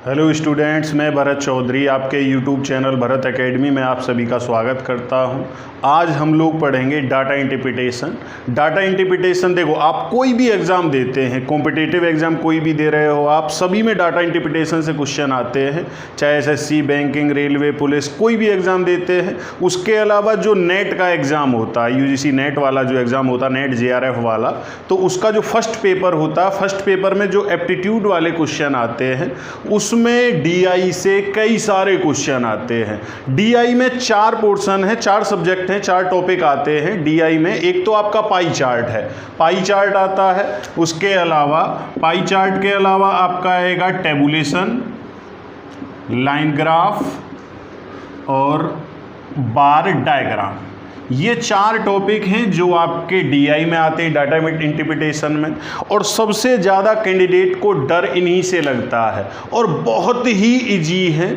Hello students, मैं भरत चौधरी आपके YouTube channel Bharat academy में आप सभी का स्वागत करता हूं। आज हम लोग पढ़ेंगे डाटा इंटरप्रिटेशन। डाटा इंटरप्रिटेशन देखो, आप कोई भी एग्ज़ाम देते हैं, कॉम्पिटिटिव एग्ज़ाम कोई भी दे रहे हो आप, सभी में डाटा इंटरप्रिटेशन से क्वेश्चन आते हैं, चाहे एसएससी, बैंकिंग, रेलवे, पुलिस, कोई भी एग्ज़ाम देते हैं। उसके अलावा जो नेट का एग्ज़ाम होता है, यूजीसी नेट वाला जो एग्ज़ाम होता है, नेट जेआरएफ वाला, तो उसका जो फर्स्ट पेपर होता है, फर्स्ट पेपर में जो एप्टीट्यूड वाले क्वेश्चन आते हैं उसमें डीआई से कई सारे क्वेश्चन आते हैं। डीआई में 4 पोर्शन है, 4 सब्जेक्ट हैं, 4 टॉपिक आते हैं डीआई में। एक तो आपका पाई चार्ट है, पाई चार्ट आता है। उसके अलावा पाई चार्ट के अलावा आपका आएगा टेबुलेशन, लाइन ग्राफ और बार डायग्राम। ये 4 टॉपिक हैं जो आपके डीआई में आते हैं, डाटा इंटरप्रिटेशन में। और सबसे ज़्यादा कैंडिडेट को डर इन्हीं से लगता है और बहुत ही इजी है,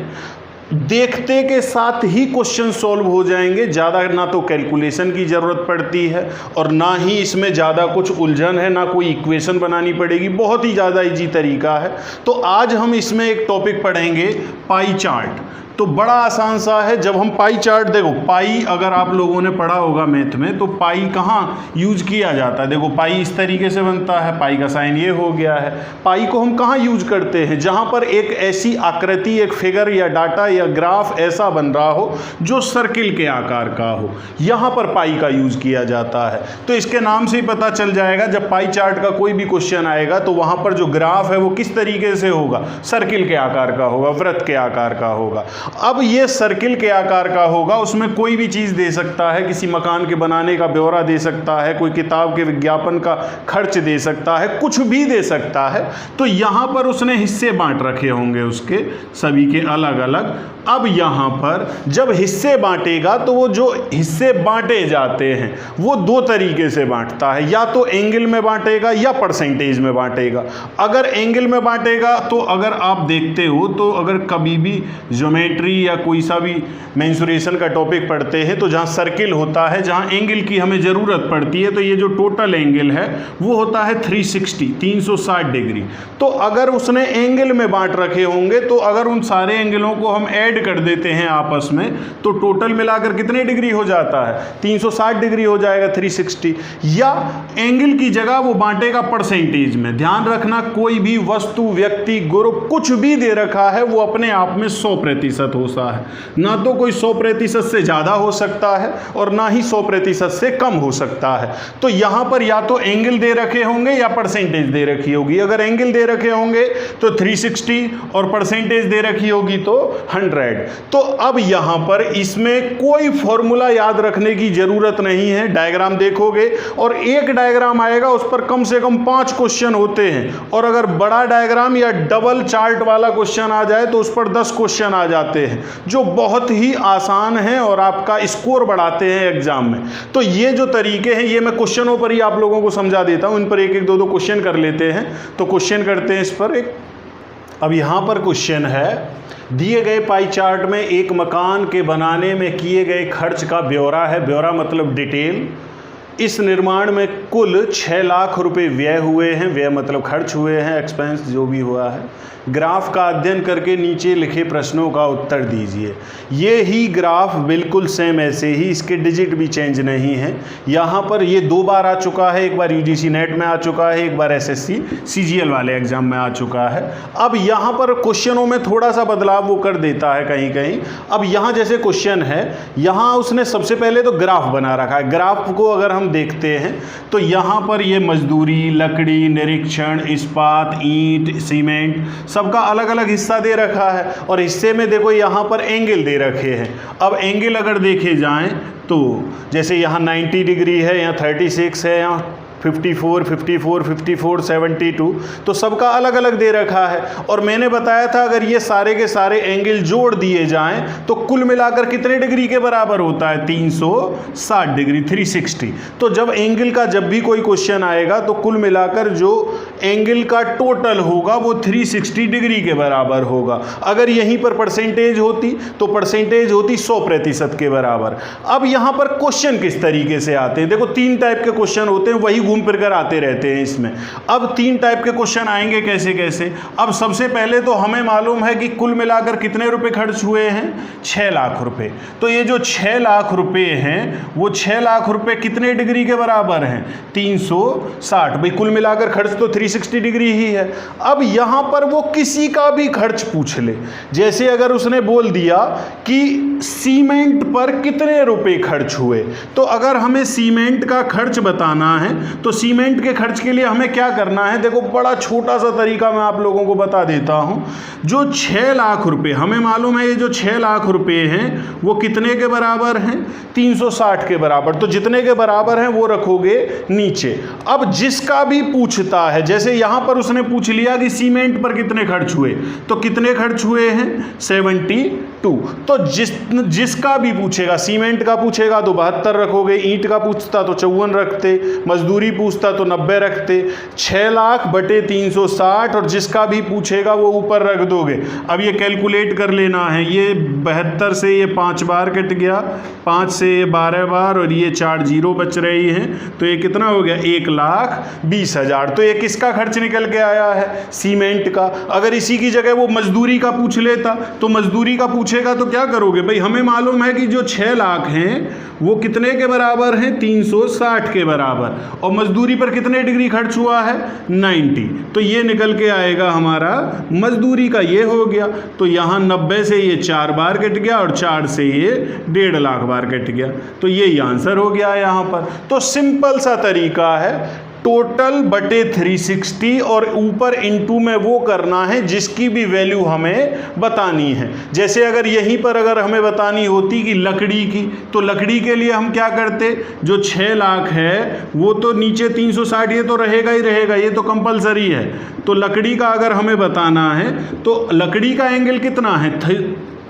देखते के साथ ही क्वेश्चन सॉल्व हो जाएंगे। ज़्यादा ना तो कैलकुलेशन की ज़रूरत पड़ती है और ना ही इसमें ज़्यादा कुछ उलझन है, ना कोई इक्वेशन बनानी पड़ेगी, बहुत ही ज़्यादा इजी तरीका है। तो आज हम इसमें एक टॉपिक पढ़ेंगे पाई चार्ट। तो बड़ा आसान सा है। जब हम पाई चार्ट, देखो पाई अगर आप लोगों ने पढ़ा होगा मैथ में, तो पाई कहाँ यूज किया जाता है। देखो पाई इस तरीके से बनता है, पाई का साइन ये हो गया है। पाई को हम कहाँ यूज करते हैं, जहाँ पर एक ऐसी आकृति, एक फिगर या डाटा या ग्राफ ऐसा बन रहा हो जो सर्किल के आकार का हो, यहाँ पर पाई का यूज किया जाता है। तो इसके नाम से ही पता चल जाएगा, जब पाई चार्ट का कोई भी क्वेश्चन आएगा तो वहाँ पर जो ग्राफ है वो किस तरीके से होगा, सर्किल के आकार का होगा, वृत्त के आकार का होगा। अब ये सर्किल के आकार का होगा, उसमें कोई भी चीज़ दे सकता है, किसी मकान के बनाने का ब्यौरा दे सकता है, कोई किताब के विज्ञापन का खर्च दे सकता है, कुछ भी दे सकता है। तो यहाँ पर उसने हिस्से बांट रखे होंगे उसके सभी के अलग अलग। अब यहाँ पर जब हिस्से बांटेगा तो वो जो हिस्से बांटे जाते हैं वो 2 तरीके से बांटता है, या तो एंगल में बांटेगा या परसेंटेज में बांटेगा। अगर एंगल में बांटेगा तो अगर आप देखते हो तो अगर कभी भी ज्योमेट्री या कोई सा भी मेंसुरेशन का टॉपिक पढ़ते हैं तो जहाँ सर्किल होता है, जहाँ एंगल की हमें ज़रूरत पड़ती है, तो ये जो टोटल एंगल है वो होता है 360 डिग्री। तो अगर उसने एंगल में बांट रखे होंगे तो अगर उन सारे एंगलों को हम ऐड कर देते हैं आपस में तो टोटल मिलाकर कितने डिग्री हो जाता है, 360 डिग्री हो जाएगा, 360। या एंगल की जगह वो बांटेगा परसेंटेज में। ध्यान रखना, कोई भी वस्तु, व्यक्ति, ग्रुप कुछ भी दे रखा है वो अपने आप में 100% होता है। ना तो कोई 100% से ज़्यादा हो सकता है और ना ही 100% से कम हो सकता है। तो यहाँ पर या तो एंगल दे रखे होंगे या परसेंटेज दे रखी होगी। अगर एंगल दे रखे होंगे तो 360 और परसेंटेज दे रखी होगी तो 100। तो अब यहां पर इसमें कोई फॉर्मूला याद रखने की जरूरत नहीं है। डायग्राम देखोगे और एक डायग्राम आएगा, उस पर कम से कम 5 क्वेश्चन होते हैं, और अगर बड़ा डायग्राम या डबल चार्ट वाला क्वेश्चन आ जाए तो उस पर 10 क्वेश्चन आ जाते हैं, जो बहुत ही आसान है और आपका स्कोर बढ़ाते हैं एग्जाम में। तो ये जो तरीके हैं ये मैं क्वेश्चनों पर ही आप लोगों को समझा देता हूं। इन पर एक 2 क्वेश्चन कर लेते हैं। तो क्वेश्चन करते हैं इस पर एक। अब यहां पर क्वेश्चन है, दिए गए पाई चार्ट में एक मकान के बनाने में किए गए खर्च का ब्यौरा है। ब्यौरा मतलब डिटेल। इस निर्माण में कुल 6 लाख रुपए व्यय हुए हैं। व्यय मतलब खर्च हुए हैं, एक्सपेंस जो भी हुआ है। ग्राफ का अध्ययन करके नीचे लिखे प्रश्नों का उत्तर दीजिए। ये ही ग्राफ बिल्कुल सेम ऐसे ही, इसके डिजिट भी चेंज नहीं है। यहाँ पर ये 2 बार आ चुका है, एक बार यूजीसी नेट में आ चुका है, एक बार एसएससी सीजीएल वाले एग्जाम में आ चुका है। अब यहाँ पर क्वेश्चनों में थोड़ा सा बदलाव वो कर देता है कहीं कहीं। अब यहाँ जैसे क्वेश्चन है, यहाँ उसने सबसे पहले तो ग्राफ बना रखा है। ग्राफ को अगर हम देखते हैं तो यहाँ पर ये मजदूरी, लकड़ी, निरीक्षण, इस्पात, ईंट, सीमेंट, सबका अलग अलग हिस्सा दे रखा है। और हिस्से में देखो यहाँ पर एंगल दे रखे हैं। अब एंगल अगर देखे जाएं तो जैसे यहाँ 90 डिग्री है, यहाँ 36 है, यहाँ 54, 54, 54, 72, तो सबका अलग अलग दे रखा है। और मैंने बताया था अगर ये सारे के सारे एंगल जोड़ दिए जाएं तो कुल मिलाकर कितने डिग्री के बराबर होता है, 360 डिग्री, 360। तो जब एंगल का जब भी कोई क्वेश्चन आएगा तो कुल मिलाकर जो एंगल का टोटल होगा वो 360 डिग्री के बराबर होगा। अगर यहीं पर परसेंटेज होती तो परसेंटेज होती 100% के बराबर। अब यहां पर क्वेश्चन किस तरीके से आते हैं, देखो 3 टाइप के क्वेश्चन होते हैं, वही घूम फिर कर आते रहते हैं इसमें। अब 3 टाइप के क्वेश्चन आएंगे कैसे कैसे। अब सबसे पहले तो हमें मालूम है कि कुल मिलाकर कितने रुपए खर्च हुए हैं, 6 लाख रुपए। तो ये जो 6 लाख रुपए हैं वो 6 लाख रुपए कितने डिग्री के बराबर हैं, 360। भाई कुल मिलाकर खर्च तो 360 डिग्री ही है। अब यहां पर वो किसी का भी खर्च पूछ ले, जैसे अगर उसने बोल दिया कि सीमेंट पर कितने रुपए खर्च हुए, तो अगर हमें सीमेंट का खर्च बताना है तो सीमेंट के खर्च के लिए हमें क्या करना है, देखो बड़ा छोटा सा तरीका मैं आप लोगों को बता देता हूं। जो 6 लाख रुपए हमें मालूम है, ये जो 6 लाख रुपए हैं वो कितने के बराबर हैं, 360 के बराबर। तो जितने के बराबर हैं वो रखोगे नीचे। अब जिसका भी पूछता है, जैसे यहां पर उसने पूछ लिया कि सीमेंट पर कितने खर्च हुए, तो कितने खर्च हुए हैं, 72। तो जिसका भी पूछेगा, सीमेंट का पूछेगा तो 72 रखोगे, ईंट का पूछता तो 54 रखते, मजदूरी पूछता तो 90 रखते। 6 लाख बटे 360 और जिसका भी पूछेगा वो ऊपर रख दोगे। अब ये कैलकुलेट कर लेना है, ये 72 से ये 5 बार कट गया, 5 से ये 12 बार और ये 4 जीरो बच रही हैं, तो ये कितना हो गया, 1,20,000। तो ये किसका खर्च निकल के आया है, सीमेंट का। अगर इसी की जगह वो मजदूरी का पूछ लेता तो मजदूरी का पूछेगा तो क्या करोगे, भाई हमें मालूम है कि जो 6 लाख हैं वो कितने के बराबर हैं, 360 के बराबर, और मजदूरी पर कितने डिग्री खर्च हुआ है, 90। तो ये निकल के आएगा हमारा मजदूरी का, ये हो गया। तो यहाँ 90 से ये 4 बार कट गया और 4 से ये 1.5 लाख बार कट गया। तो यही आंसर हो गया यहाँ पर। तो सिंपल सा तरीका है, टोटल बटे 360 और ऊपर इनटू में वो करना है जिसकी भी वैल्यू हमें बतानी है। जैसे अगर यहीं पर अगर हमें बतानी होती कि लकड़ी की, तो लकड़ी के लिए हम क्या करते, जो 6 लाख है वो तो नीचे 360 ये तो रहेगा ही रहेगा, ये तो कंपलसरी है। तो लकड़ी का अगर हमें बताना है तो लकड़ी का एंगल कितना है,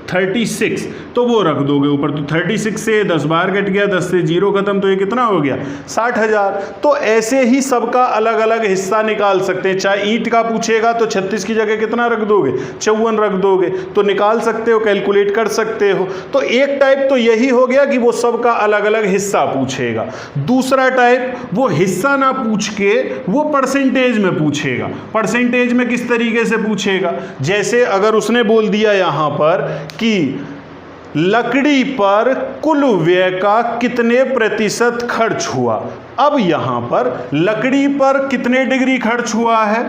36, तो वो रख दोगे ऊपर। तो 36 से 10 बार कट गया, 10 से 0 खत्म, तो ये कितना हो गया, 60,000। तो ऐसे ही सबका अलग अलग हिस्सा निकाल सकते हैं। चाहे ईंट का पूछेगा तो 36 की जगह कितना रख दोगे, 54 रख दोगे, तो निकाल सकते हो, कैलकुलेट कर सकते हो। तो एक टाइप तो यही हो गया कि वो सबका अलग अलग हिस्सा पूछेगा। दूसरा टाइप, वो हिस्सा ना पूछ के वो परसेंटेज में पूछेगा। परसेंटेज में किस तरीके से पूछेगा, जैसे अगर उसने बोल दिया यहां पर कि लकड़ी पर कुल व्यय का कितने प्रतिशत खर्च हुआ। अब यहां पर लकड़ी पर कितने डिग्री खर्च हुआ है,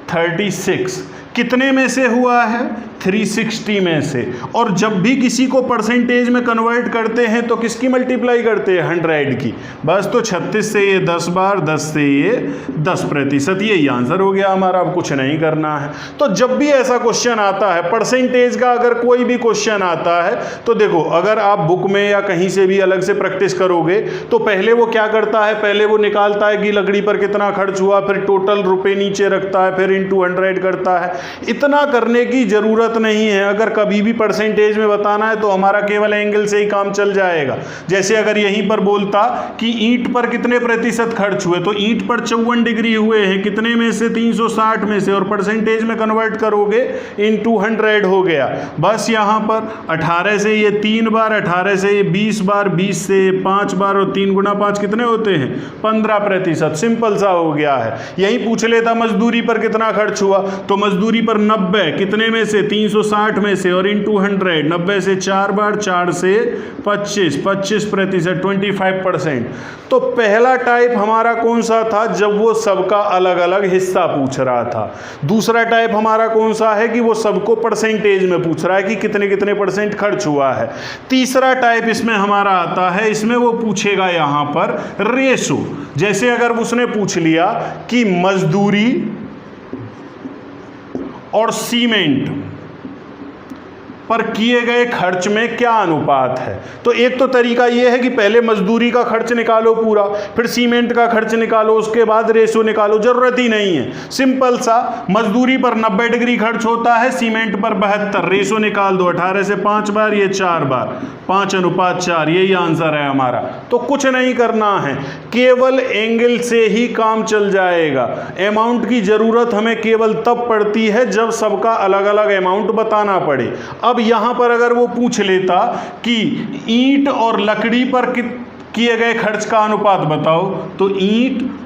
36। कितने में से हुआ है, 360 में से। और जब भी किसी को परसेंटेज में कन्वर्ट करते हैं तो किसकी मल्टीप्लाई करते हैं, 100 की। बस तो 36 से ये 10 बार, 10 से ये 10%, यही आंसर हो गया हमारा। अब कुछ नहीं करना है। तो जब भी ऐसा क्वेश्चन आता है परसेंटेज का, अगर कोई भी क्वेश्चन आता है तो देखो, अगर आप बुक में या कहीं से भी अलग से प्रैक्टिस करोगे तो पहले वो क्या करता है, पहले वो निकालता है कि लकड़ी पर कितना खर्च हुआ, फिर टोटल रुपए नीचे रखता है, फिर इंटू 100 करता है। इतना करने की जरूरत नहीं है। अगर कभी भी परसेंटेज में बताना है तो हमारा केवल एंगल से ही काम चल जाएगा। जैसे अगर यहीं पर बोलता कि ईंट पर कितने प्रतिशत खर्च हुए, तो ईंट पर 54 डिग्री हुए हैं, कितने में से, 360 में से, और परसेंटेज में कन्वर्ट करोगे इनटू 100 हो गया। बस यहाँ पर 18 से ये 3 बार, 18 से ये 20 बार, 20 से 5 बार, और 3 गुना 5 कितने होते हैं, 15%। सिंपल सा हो गया है। यही पूछ लेता मजदूरी पर कितना खर्च हुआ, तो मजदूरी पर 90, कितने में से, 360 में से, और इंटू 100, 90 से 4 बार, 4 से 25%, 25%। तो पहला टाइप हमारा कौन सा था, जब वो सबका अलग अलग हिस्सा पूछ रहा था। दूसरा टाइप हमारा कौन सा है कि वो सबको परसेंटेज में पूछ रहा है कि कितने कितने % खर्च हुआ है। तीसरा टाइप इसमें हमारा आता है, इसमें वो पूछेगा यहां पर रेशो। जैसे अगर उसने पूछ लिया कि मजदूरी और सीमेंट पर किए गए खर्च में क्या अनुपात है। तो एक तो तरीका ये है कि पहले मजदूरी का खर्च निकालो पूरा, फिर सीमेंट का खर्च निकालो, उसके बाद रेशो निकालो। जरूरत ही नहीं है, सिंपल सा, मजदूरी पर 90 डिग्री खर्च होता है, सीमेंट पर 72, रेशो निकाल दो, 18 से 5 बार, ये 4 बार, 5:4, यही आंसर है हमारा। तो कुछ नहीं करना है, केवल एंगल से ही काम चल जाएगा। अमाउंट की जरूरत हमें केवल तब पड़ती है जब सबका अलग अलग अमाउंट बताना पड़े। अब यहां पर अगर वो पूछ लेता कि ईंट और लकड़ी पर किए गए खर्च का अनुपात बताओ, तो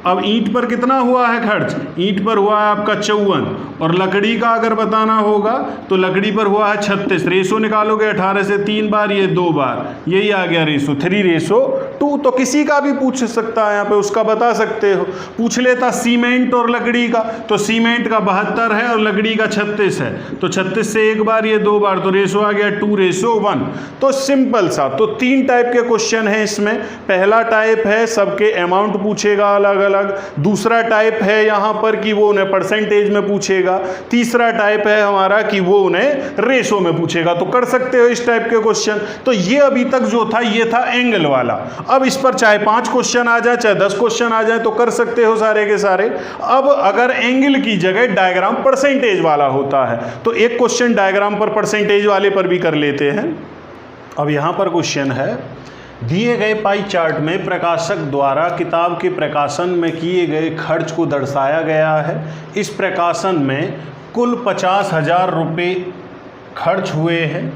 अब ईंट पर कितना हुआ है खर्च, ईंट पर हुआ है आपका 54, और लकड़ी का अगर बताना होगा तो लकड़ी पर हुआ है 36। रेशो निकालोगे 18 से 3 बार, ये 2 बार, यही आ गया रेशो 3:2। तो किसी का भी पूछ सकता है, यहाँ पे उसका बता सकते हो। पूछ लेता सीमेंट और लकड़ी का, तो सीमेंट का 72 है और लकड़ी का 36 है, तो 36 से 1 बार, ये 2 बार, तो रेशो आ गया 2:1। तो सिंपल सा। तो 3 टाइप के क्वेश्चन है इसमें। पहला टाइप है सबके अमाउंट पूछेगा अलग अलग, दूसरा टाइप है यहाँ पर कि वो उन्हें परसेंटेज में पूछेगा, तीसरा टाइप है हमारा कि वो उन्हें रेशो में पूछेगा। तो कर सकते हो इस टाइप के क्वेश्चन। तो ये अभी तक जो था ये था एंगल वाला। अब इस पर चाहे 5 क्वेश्चन आ जाए, चाहे 10 क्वेश्चन आ जाए, तो कर सकते हो सारे के सारे। अब अगर एंगल की जगह डायग्राम परसेंटेज वाला होता है तो एक क्वेश्चन डायग्राम पर परसेंटेज वाले पर भी कर लेते हैं। अब यहाँ पर क्वेश्चन है, दिए गए पाई चार्ट में प्रकाशक द्वारा किताब के प्रकाशन में किए गए खर्च को दर्शाया गया है। इस प्रकाशन में कुल 50,000 रुपये खर्च हुए हैं।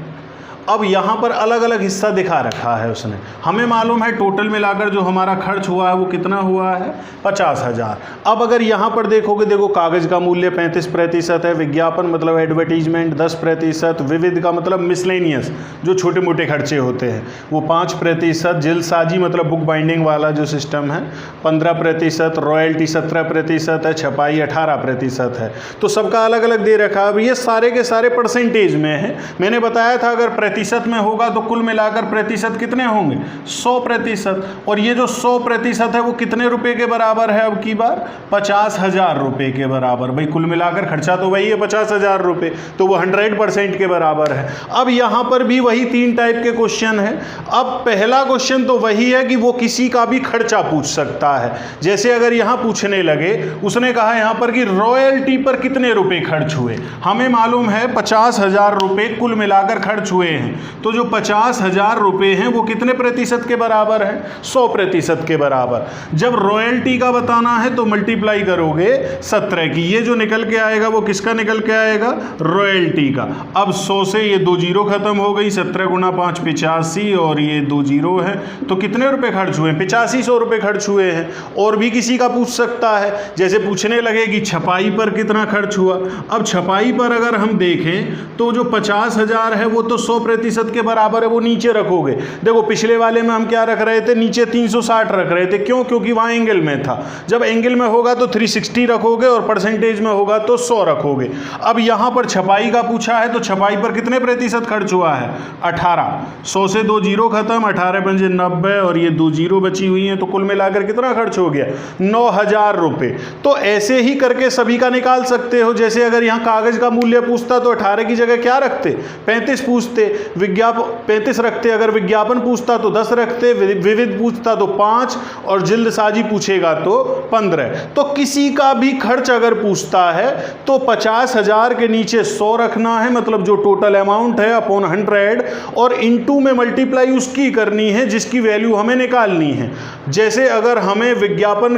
अब यहाँ पर अलग अलग हिस्सा दिखा रखा है उसने। हमें मालूम है टोटल मिलाकर जो हमारा खर्च हुआ है वो कितना हुआ है, 50,000। अब अगर यहाँ पर देखोगे, देखो कागज़ का मूल्य 35% है, विज्ञापन मतलब एडवर्टीजमेंट 10%, विविध का मतलब मिसलेनियस जो छोटे मोटे खर्चे होते हैं वो 5%, जल्दसाजी मतलब बुक बाइंडिंग वाला जो सिस्टम है 15%, रॉयल्टी 17% है, छपाई 18% है। तो सबका अलग अलग दे रखा है। अब ये सारे के सारे परसेंटेज में है। मैंने बताया था अगर प्रतिशत में होगा तो कुल मिलाकर प्रतिशत कितने होंगे, 100%। और ये जो 100% है वो कितने रुपए के बराबर है, अब की बार 50,000 रुपये के बराबर। भाई कुल मिलाकर खर्चा तो वही है 50,000 रुपये, तो वो 100% के बराबर है। अब यहाँ पर भी वही 3 टाइप के क्वेश्चन है। अब पहला क्वेश्चन तो वही है कि वो किसी का भी खर्चा पूछ सकता है। जैसे अगर यहाँ पूछने लगे, उसने कहा यहाँ पर कि रॉयल्टी पर कितने रुपए खर्च हुए। हमें मालूम है 50,000 रुपये कुल मिलाकर खर्च हुए हैं, तो जो 50,000 रुपये हैं वो कितने प्रतिशत के बराबर है, 100% के बराबर। जब रॉयल्टी का बताना है तो मल्टीप्लाई करोगे 17 की, ये जो निकल के आएगा वो किसका निकल के आएगा, रॉयल्टी का। अब 100 से ये 2 जीरो खत्म हो गई, 17 × 5 85, और ये 2 जीरो है, तो कितने रुपए खर्च हुए, 8500 रुपये खर्च हुए हैं। और भी किसी का पूछ सकता है, जैसे पूछने लगे कि छपाई पर कितना खर्च हुआ। अब छपाई पर अगर हम देखें तो जो 50,000 है वो तो 100% के बराबर है, वो नीचे रखोगे। देखो पिछले वाले में हम क्या रख रहे थे, नीचे 360 रख रहे थे, क्यों, क्योंकि वहाँ एंगल में था। जब एंगल में होगा तो 360 रखोगे और परसेंटेज में होगा तो 100 रखोगे। अब यहाँ पर छपाई का पूछा है तो छपाई पर कितने प्रतिशत खर्च हुआ है, 18। 100 से 2 जीरो खत्म, 18 पंजे 90, और ये 2 जीरो बची हुई हैं, तो कुल मिलाकर कितना खर्च हो गया, 9,000 रुपये। तो ऐसे ही करके सभी का निकाल सकते हो। जैसे अगर यहाँ कागज़ का मूल्य पूछता तो 18 की जगह क्या रखते, 35 पूछते, 35 रखते। अगर विज्ञापन पूछता तो 10 रखते, विविध पूछता तो 5, और जल्दसाजी पूछेगा तो 15। तो किसी का भी खर्च अगर पूछता है तो 50,000 के नीचे 100 रखना है, मतलब जो टोटल अमाउंट है अपॉन 100, और इनटू में मल्टीप्लाई उसकी करनी है जिसकी वैल्यू हमें निकालनी है। जैसे अगर हमें विज्ञापन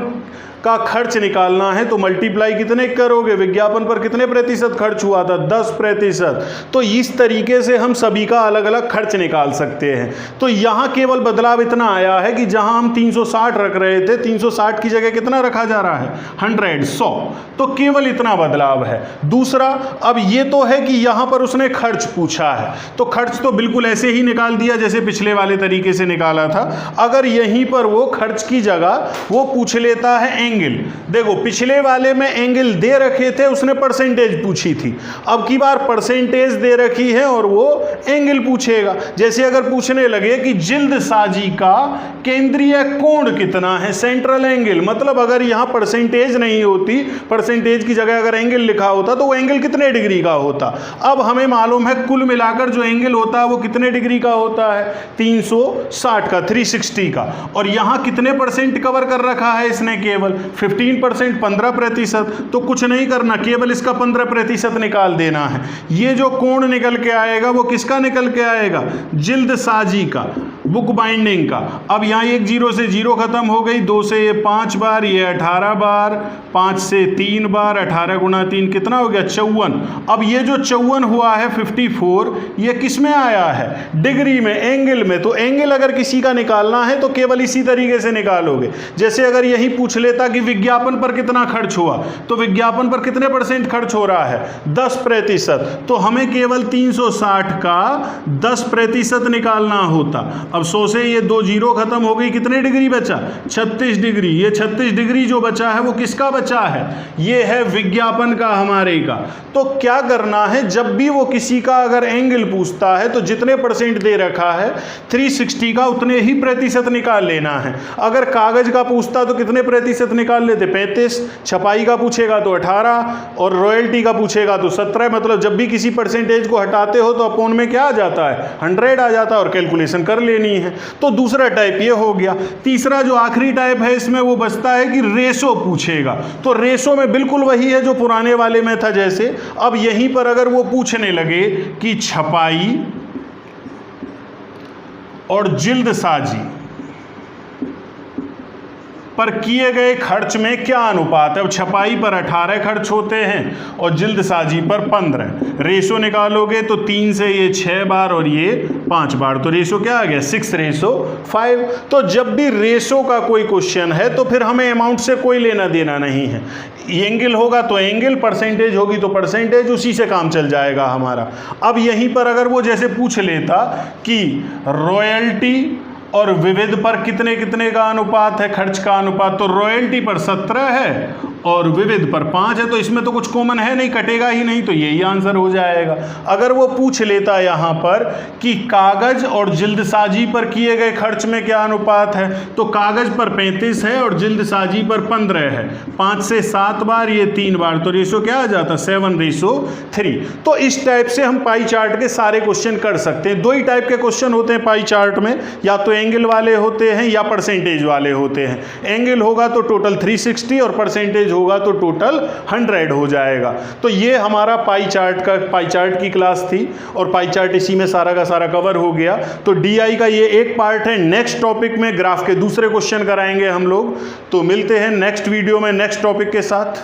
का खर्च निकालना है तो मल्टीप्लाई कितने करोगे, विज्ञापन पर कितने प्रतिशत खर्च हुआ था, 10%। तो इस तरीके से हम सभी का अलग अलग खर्च निकाल सकते हैं। तो यहाँ केवल बदलाव इतना आया है कि जहाँ हम 360 रख रहे थे, 360 की जगह कितना रखा जा रहा है, 100। तो केवल इतना बदलाव है। दूसरा, अब ये तो है कि यहाँ पर उसने खर्च पूछा है, तो खर्च तो बिल्कुल ऐसे ही निकाल दिया जैसे पिछले वाले तरीके से निकाला था। अगर यहीं पर वो खर्च की जगह वो पूछ लेता है एंगल। देखो पिछले वाले में एंगल दे रखे थे, उसने परसेंटेज पूछी थी, अब की बार परसेंटेज दे रखी है और वो एंगल पूछेगा। जैसे अगर पूछने लगे कि जिल्द साजी का केंद्रीय कोण कितना है, सेंट्रल एंगल, मतलब अगर यहां परसेंटेज नहीं होती, परसेंटेज की जगह अगर एंगल लिखा होता तो वो एंगल कितने डिग्री का होता। अब हमें मालूम है कुल मिलाकर जो एंगल होता है वो कितने डिग्री का होता है, 360 का, 360 का। और यहां कितने परसेंट कवर कर रखा है इसने, केवल 15%, 15%। तो कुछ नहीं करना, केवल इसका 15% निकाल देना है। ये जो कोण निकल के आएगा वो किसका निकल के आएगा, जिल्द साजी का, बुक बाइंडिंग का। अब यहाँ एक 0 से 0 खत्म हो गई, 2 से ये 5 बार, ये 18 बार, 5 से 3 बार, 18 गुणा 3 कितना हो गया, 54। अब ये जो 54 हुआ है 54, ये किस में आया है, डिग्री में, एंगल में। तो एंगल अगर किसी का निकालना है तो केवल इसी तरीके से निकालोगे। जैसे अगर यही पूछ लेता कि विज्ञापन पर कितना खर्च हुआ, तो विज्ञापन पर कितने परसेंट खर्च हो रहा है, 10%। तो हमें केवल 360 का 10% निकालना होता। अब 100 से ये 2 0 खत्म हो गई, कितने डिग्री बचा, 36 डिग्री। ये 36 डिग्री जो बचा है वो किसका बचा है, ये है विज्ञापन का, हमारे का। तो क्या करना है, जब भी वो किसी का अगर एंगल पूछता है तो जितने परसेंट दे रखा है 360 का, उतने ही प्रतिशत निकाल लेना है। अगर कागज का पूछता तो कितने प्रतिशत निकाल लेते, 35, छपाई का पूछेगा तो 18 और रॉयल्टी का पूछेगा तो 17। मतलब जब भी किसी परसेंटेज को हटाते हो तो अपोन में क्या आ जाता है, 100 आ जाता है और कैलकुलेशन कर लेनी है। तो दूसरा टाइप ये हो गया। तीसरा जो आखिरी टाइप है इसमें वो बचता है कि रेशो पूछेगा। तो रेशो में बिल्कुल वही है जो पुराने वाले में था जैसे। अब यहीं पर अगर वो पूछने लगे कि छपाई और जिल्द साजी पर किए गए खर्च में क्या अनुपात है। अब छपाई पर 18 खर्च होते हैं और जिल्द साजी पर 15। रेशो निकालोगे तो 3 से ये 6 बार और ये 5 बार, तो रेशो क्या आ गया, 6:5। तो जब भी रेशो का कोई क्वेश्चन है तो फिर हमें अमाउंट से कोई लेना देना नहीं है। एंगल होगा तो एंगल, परसेंटेज होगी तो परसेंटेज, उसी से काम चल जाएगा हमारा। अब यहीं पर अगर वो जैसे पूछ लेता कि रॉयल्टी और विविध पर कितने कितने का अनुपात है, खर्च का अनुपात, तो रॉयल्टी पर 17 है और विविध पर 5 है, तो इसमें तो कुछ कॉमन है नहीं, कटेगा ही नहीं, तो यही आंसर हो जाएगा। अगर वो पूछ लेता यहाँ पर कि कागज और जिल्दसाजी पर किए गए खर्च में क्या अनुपात है, तो कागज पर 35 है और जिल्दसाजी पर 15 है, 5 से 7 बार, ये 3 बार, तो रेशो क्या आ जाता, 7:3। तो इस टाइप से हम पाई चार्ट के सारे क्वेश्चन कर सकते हैं। 2 ही टाइप के क्वेश्चन होते हैं पाई चार्ट में, या तो एंगल वाले होते हैं या परसेंटेज वाले होते हैं। एंगल होगा तो टोटल 360 और परसेंटेज होगा तो टोटल 100 हो जाएगा। तो ये हमारा पाई चार्ट की क्लास थी और पाई चार्ट इसी में सारा का सारा कवर हो गया। तो डीआई का ये एक पार्ट है। नेक्स्ट टॉपिक में ग्राफ के दूसरे क्वेश्चन कराएंगे हम लोग। तो मिलते हैं नेक्स्ट वीडियो में नेक्स्ट टॉपिक के साथ।